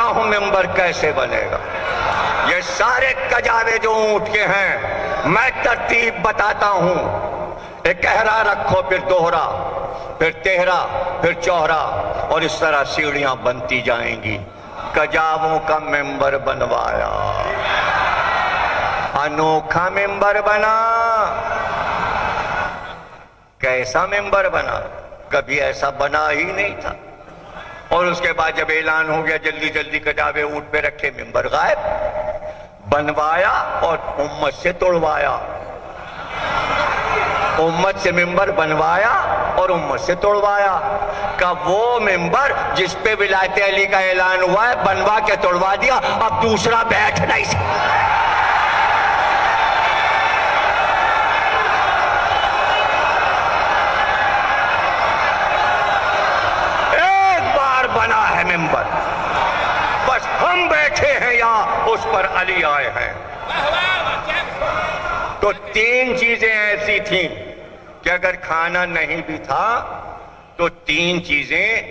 ہوں ممبر کیسے بنے گا۔ یہ سارے کجاوے جو اونٹ کے ہیں میں ترتیب بتاتا ہوں۔ ایک کہرا رکھو، پھر دوہرا، پھر تہرا، پھر چوہرا، اور اس طرح سیڑھیاں بنتی جائیں گی۔ کجاووں کا ممبر بنوایا، انوکھا ممبر بنا۔ کیسا ممبر بنا؟ کبھی ایسا بنا ہی نہیں تھا۔ اور اس کے بعد جب اعلان ہو گیا جلدی جلدی کجاوے اونٹ پہ رکھے، ممبر غائب۔ بنوایا اور امت سے توڑوایا، امت سے ممبر بنوایا اور امت سے توڑوایا۔ کہ وہ ممبر جس پہ ولایت علی کا اعلان ہوا ہے بنوا کے توڑوا دیا، اب دوسرا بیٹھ نہیں سکتا۔ ایک بار بنا ہے ممبر، بس ہم بیٹھے ہیں یا اس پر علی آئے ہیں۔ تو تین چیزیں ایسی تھیں کہ اگر کھانا نہیں بھی تھا تو تین چیزیں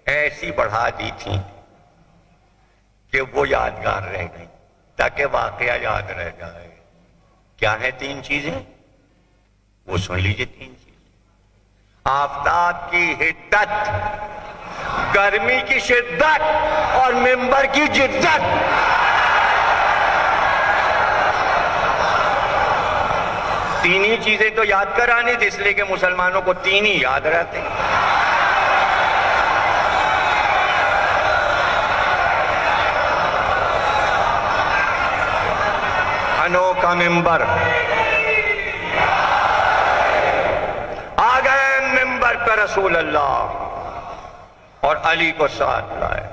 ایسی بڑھا دی تھیں کہ وہ یادگار رہ گئی، تاکہ واقعہ یاد رہ جائے۔ کیا ہیں تین چیزیں؟ وہ سن لیجئے تین چیزیں۔ آفتاب کی حدت، گرمی کی شدت اور ممبر کی جدت۔ تین ہی چیزیں تو یاد کرانی تھی، اس لیے کہ مسلمانوں کو تین ہی یاد رہتے ہیں۔ انوکھا ممبر، آ گئے ممبر پہ رسول اللہ اور علی کو ساتھ لائے۔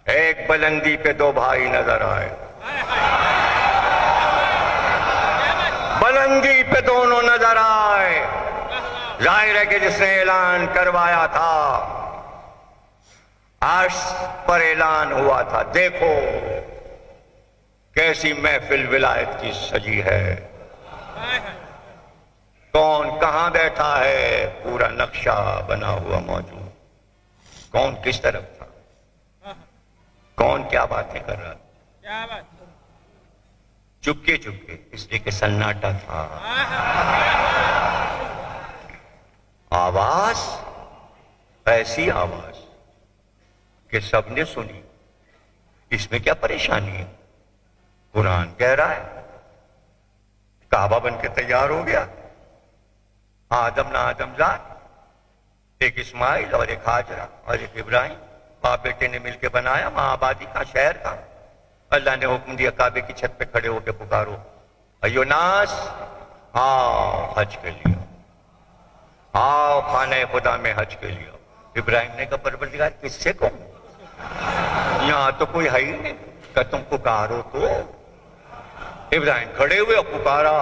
ایک بلندی پہ دو بھائی نظر آئے، بلندی پہ دونوں نظر آئے۔ ظاہر ہے کہ جس نے اعلان کروایا تھا عرش پر اعلان ہوا تھا، دیکھو کیسی محفل ولایت کی سجی ہے، کون کہاں بیٹھا ہے، پورا نقشہ بنا ہوا موجود، کون کس طرف تھا، کون کیا باتیں کر رہا تھا، چپکے چپکے، اس لیے کہ سناٹا تھا۔ آواز ایسی آواز کہ سب نے سنی، اس میں کیا پریشانی ہے؟ قرآن کہہ رہا ہے، کعبہ بن کے تیار ہو گیا، آدم نہ آدم ذات، ایک اسماعیل اور ایک ہاجرہ اور ایک ابراہیم، باپ بیٹے نے مل کے بنایا۔ وہاں آبادی کا، شہر کا۔ اللہ نے حکم دیا کعبے کی چھت پہ کھڑے ہو کے پکارو، ایو ناس آؤ حج کے لیے، آؤ خانہ خدا میں حج کے لیے۔ ابراہیم نے کہا پروردگار کس سے کہوں، یہاں تو کوئی ہے ہی نہیں، کہ تم پکارو تو۔ ابراہیم کھڑے ہوئے اور پکارا،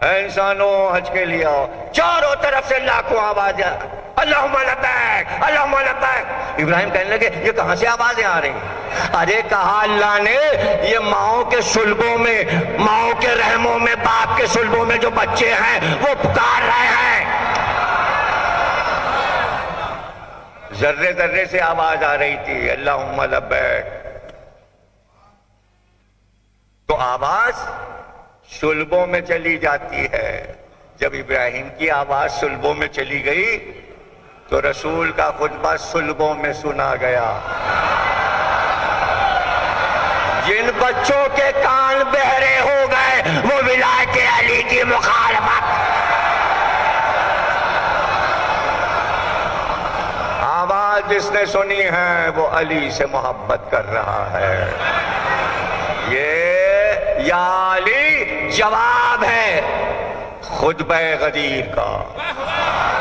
اے انسانوں حج کے لیے آؤ۔ چاروں طرف سے لاکھوں آوازیں، اللہم لبیک اللہم لبیک۔ ابراہیم کہنے لگے یہ کہاں سے آوازیں آ رہی ہیں؟ ارے کہا اللہ نے یہ ماؤں کے صلبوں میں، ماؤں کے رحموں میں، باپ کے صلبوں میں جو بچے ہیں وہ پکار رہے ہیں۔ ذرے ذرے سے آواز آ رہی تھی، اللہم لبیک۔ تو آواز صلبوں میں چلی جاتی ہے۔ جب ابراہیم کی آواز صلبوں میں چلی گئی تو رسول کا خطبہ صلبوں میں سنا گیا۔ جن بچوں کے کان بہرے ہو گئے وہ ولایت علی کی مخالفت۔ آواز جس نے سنی ہے وہ علی سے محبت کر رہا ہے۔ یہ یا علی جواب ہے خطبہ غدیر کا۔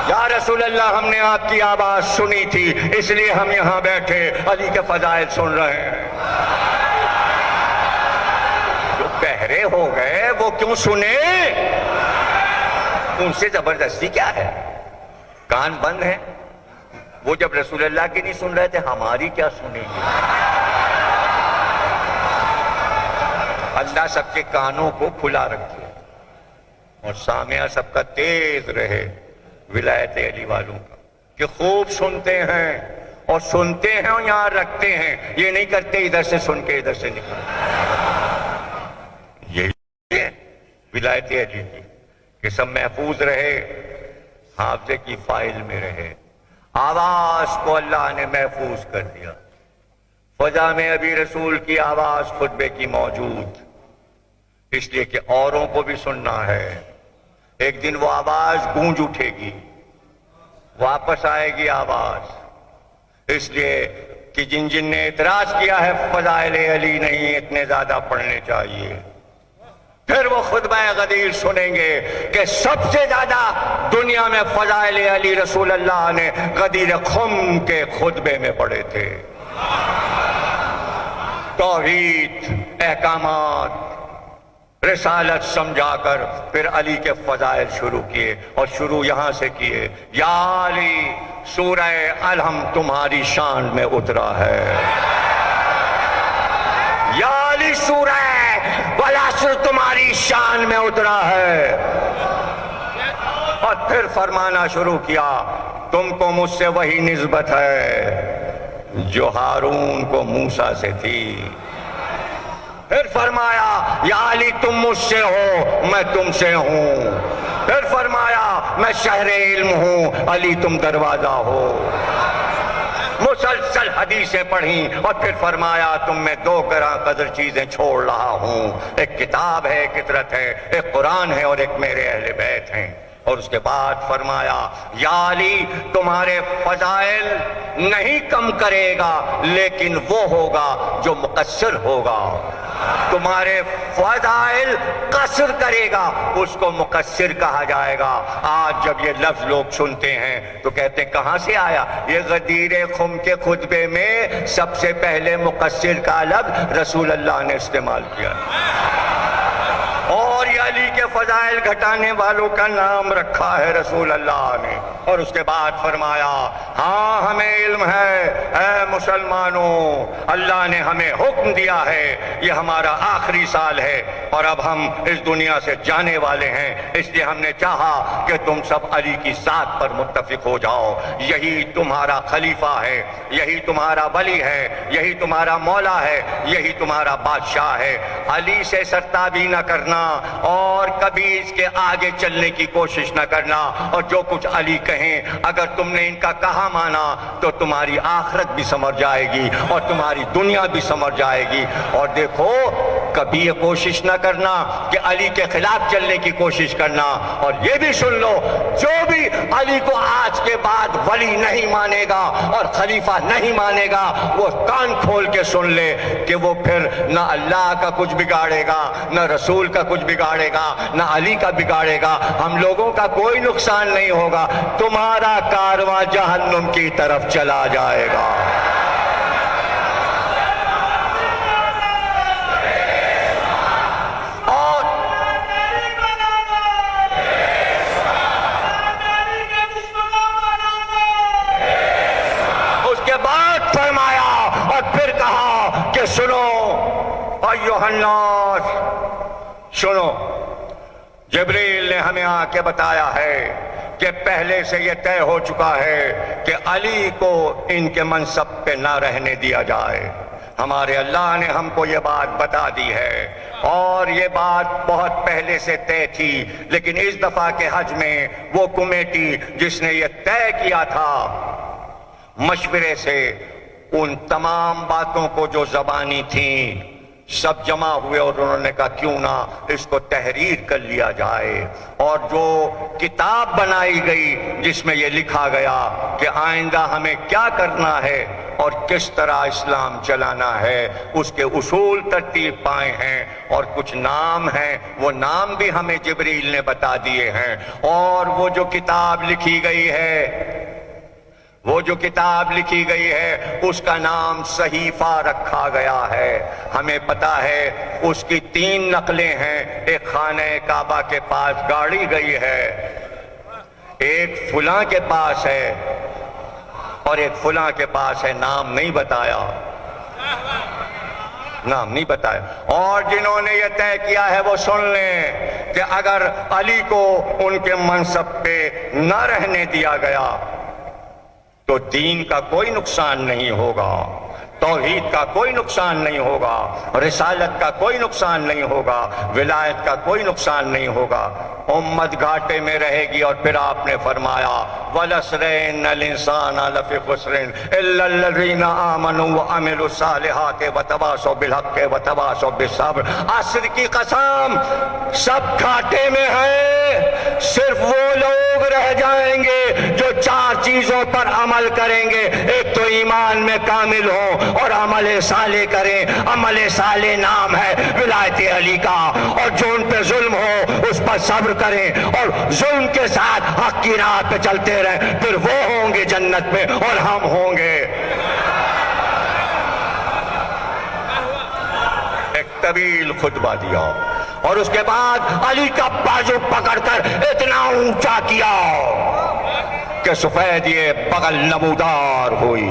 یا رسول اللہ ہم نے آپ کی آواز سنی تھی اس لیے ہم یہاں بیٹھے علی کے فضائل سن رہے ہیں۔ جو بہرے ہو گئے وہ کیوں سنے؟ ان سے زبردستی کیا ہے؟ کان بند ہیں وہ، جب رسول اللہ کی نہیں سن رہے تھے ہماری کیا سنیں گے؟ اللہ سب کے کانوں کو کھلا رکھے اور سامعہ سب کا تیز رہے ولایت علی والوں کا، کہ خوب سنتے ہیں اور سنتے ہیں اور یہاں رکھتے ہیں، یہ نہیں کرتے ادھر سے سن کے ادھر سے نکل. یہی ہے ولایت علی کی کہ سب محفوظ رہے، حافظے کی فائل میں رہے. آواز کو اللہ نے محفوظ کر دیا. فضا میں ابھی رسول کی آواز خطبے کی موجود، اس لیے کہ اوروں کو بھی سننا ہے. ایک دن وہ آواز گونج اٹھے گی، واپس آئے گی آواز. اس لیے کہ جن جن نے اعتراض کیا ہے فضائل علی نہیں اتنے زیادہ پڑھنے چاہیے، پھر وہ خطبہ غدیر سنیں گے کہ سب سے زیادہ دنیا میں فضائل علی رسول اللہ نے غدیر خم کے خطبے میں پڑھے تھے. توحید، احکامات، رسالت سمجھا کر پھر علی کے فضائل شروع کیے، اور شروع یہاں سے کیے. یا علی سورہ الحم تمہاری شان میں اترا ہے. یا علی سورہ والعصر تمہاری شان میں اترا ہے. اور پھر فرمانا شروع کیا تم کو مجھ سے وہی نسبت ہے جو ہارون کو موسیٰ سے تھی. پھر فرمایا یا علی تم مجھ سے ہو میں تم سے ہوں. پھر فرمایا میں شہر علم ہوں علی تم دروازہ ہو. مسلسل حدیثیں پڑھیں اور پھر فرمایا تم میں دو گراں قدر چیزیں چھوڑ رہا ہوں، ایک کتاب ہے، ایک اطرت ہے، ایک قرآن ہے اور ایک میرے اہل بیت ہیں. اور اس کے بعد فرمایا یا علی تمہارے فضائل نہیں کم کرے گا لیکن وہ ہوگا جو مقصر ہوگا. تمہارے فضائل قصر کرے گا اس کو مقصر کہا جائے گا. آج جب یہ لفظ لوگ سنتے ہیں تو کہتے ہیں کہاں سے آیا یہ؟ غدیر خم کے خطبے میں سب سے پہلے مقصر کا لفظ رسول اللہ نے استعمال کیا، اور یہ علی کے فضائل گھٹانے والوں کا نام رکھا ہے رسول اللہ نے. اور اس کے بعد فرمایا ہاں ہمیں علم ہے اے مسلمانوں، اللہ نے ہمیں حکم دیا ہے، یہ ہمارا آخری سال ہے اور اب ہم اس دنیا سے جانے والے ہیں، اس لیے ہم نے چاہا کہ تم سب علی کی ذات پر متفق ہو جاؤ. یہی تمہارا خلیفہ ہے، یہی تمہارا ولی ہے، یہی تمہارا مولا ہے، یہی تمہارا بادشاہ ہے. علی سے سرتابی نہ کرنا اور کبھی اس کے آگے چلنے کی کوشش نہ کرنا. اور جو کچھ علی کہیں اگر تم نے ان کا کہا مانا تو تمہاری آخرت بھی سمر جائے گی اور تمہاری دنیا بھی سمر جائے گی. اور دیکھو کبھی یہ کوشش نہ کرنا کہ علی کے خلاف چلنے کی کوشش کرنا. اور یہ بھی سن لو جو بھی علی کو آج کے بعد ولی نہیں مانے گا اور خلیفہ نہیں مانے گا وہ کان کھول کے سن لے کہ وہ پھر نہ اللہ کا کچھ بگاڑے گا، نہ رسول کا کچھ بگاڑے گا، نہ علی کا بگاڑے گا. ہم لوگوں کا کوئی نقصان نہیں ہوگا، تمہارا کارواں جہنم کی طرف چلا جائے گا. اور اس کے بعد فرمایا اور پھر کہا کہ سنو ایھا الناس، سنو جبریل نے ہمیں آ کے بتایا ہے کہ پہلے سے یہ طے ہو چکا ہے کہ علی کو ان کے منصب پہ نہ رہنے دیا جائے. ہمارے اللہ نے ہم کو یہ بات بتا دی ہے اور یہ بات بہت پہلے سے طے تھی، لیکن اس دفعہ کے حج میں وہ کمیٹی جس نے یہ طے کیا تھا مشورے سے ان تمام باتوں کو جو زبانی تھیں سب جمع ہوئے اور انہوں نے کہا کیوں نہ اس کو تحریر کر لیا جائے. اور جو کتاب بنائی گئی جس میں یہ لکھا گیا کہ آئندہ ہمیں کیا کرنا ہے اور کس طرح اسلام چلانا ہے، اس کے اصول ترتیب پائے ہیں اور کچھ نام ہیں، وہ نام بھی ہمیں جبریل نے بتا دیے ہیں. اور وہ جو کتاب لکھی گئی ہے، وہ جو کتاب لکھی گئی ہے اس کا نام صحیفہ رکھا گیا ہے. ہمیں پتا ہے اس کی 3 نقلیں ہیں، ایک خانہ کعبہ کے پاس گاڑی گئی ہے، ایک فلاں کے پاس ہے اور ایک فلاں کے پاس ہے. نام نہیں بتایا، نام نہیں بتایا. اور جنہوں نے یہ طے کیا ہے وہ سن لیں کہ اگر علی کو ان کے منصب پہ نہ رہنے دیا گیا تو دین کا کوئی نقصان نہیں ہوگا، توحید کا کوئی نقصان نہیں ہوگا، رسالت کا کوئی نقصان نہیں ہوگا، ولایت کا کوئی نقصان نہیں ہوگا، امت گھاٹے میں رہے گی۔ اور پھر آپ نے فرمایا وَالْعَصْرِ إِنَّ الْإِنسَانَ لَفِي خُسْرٍ إِلَّا الَّذِينَ آمَنُوا وَعَمِلُوا الصَّالِحَاتِ وَتَوَاصَوْا بِالْحَقِّ وَتَوَاصَوْا بِالصَّبْرِ۔ عصر کی قسم، سب گھاٹے میں ہیں، صرف وہ لوگ رہ جائیں گے جو چار چیزوں پر عمل کریں گے۔ ایک تو ایمان میں کامل ہوں اور عمل صالح کریں۔ عمل صالح نام ہے ولایت علی کا، اور جو ان پہ ظلم ہو اس پر صبر کریں اور ظلم کے ساتھ حق کی راہ پہ چلتے رہیں، پھر وہ ہوں گے جنت میں اور ہم ہوں گے۔ ایک طویل خطبہ دیا اور اس کے بعد علی کا بازو پکڑ کر اتنا اونچا کیا کہ سفید یہ بغل نمودار ہوئی۔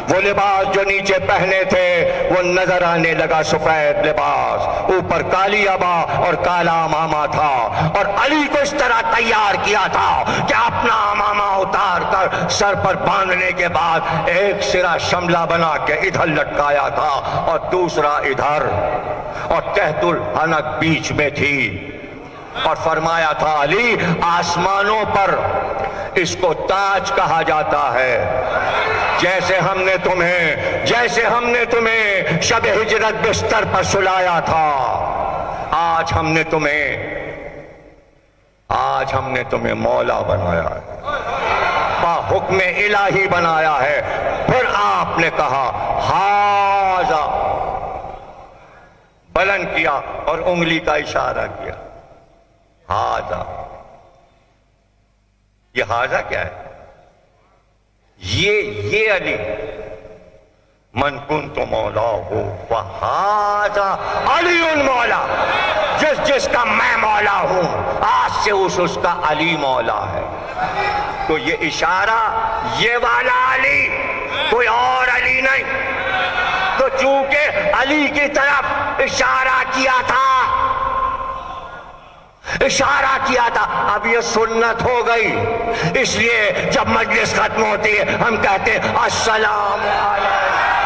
وہ لباس جو نیچے پہنے تھے وہ نظر آنے لگا سفید لباس، اوپر کالی عبا اور کالا امامہ تھا، اور علی کو اس طرح تیار کیا تھا کہ اپنا امامہ اتار کر سر پر باندھنے کے بعد ایک سرا شملہ بنا کے ادھر لٹکایا تھا اور دوسرا ادھر، اور تحت الحنک بیچ میں تھی، اور فرمایا تھا علی آسمانوں پر اس کو تاج کہا جاتا ہے، جیسے ہم نے تمہیں شب ہجرت بستر پر سلایا تھا، آج ہم نے تمہیں مولا بنایا ہے، با حکم الہی بنایا ہے۔ پھر آپ نے کہا ہاذا، بلند کیا اور انگلی کا اشارہ کیا، ہاذا۔ یہ ہاذا کیا ہے؟ یہ علی، من کنت مولاہ فہذا علی مولا، جس کا میں مولا ہوں آج سے اس کا علی مولا ہے۔ تو یہ اشارہ یہ والا علی، کوئی اور علی نہیں۔ تو چونکہ علی کی طرف اشارہ کیا تھا، اب یہ سنت ہو گئی، اس لیے جب مجلس ختم ہوتی ہے ہم کہتے ہیں السلام علیکم۔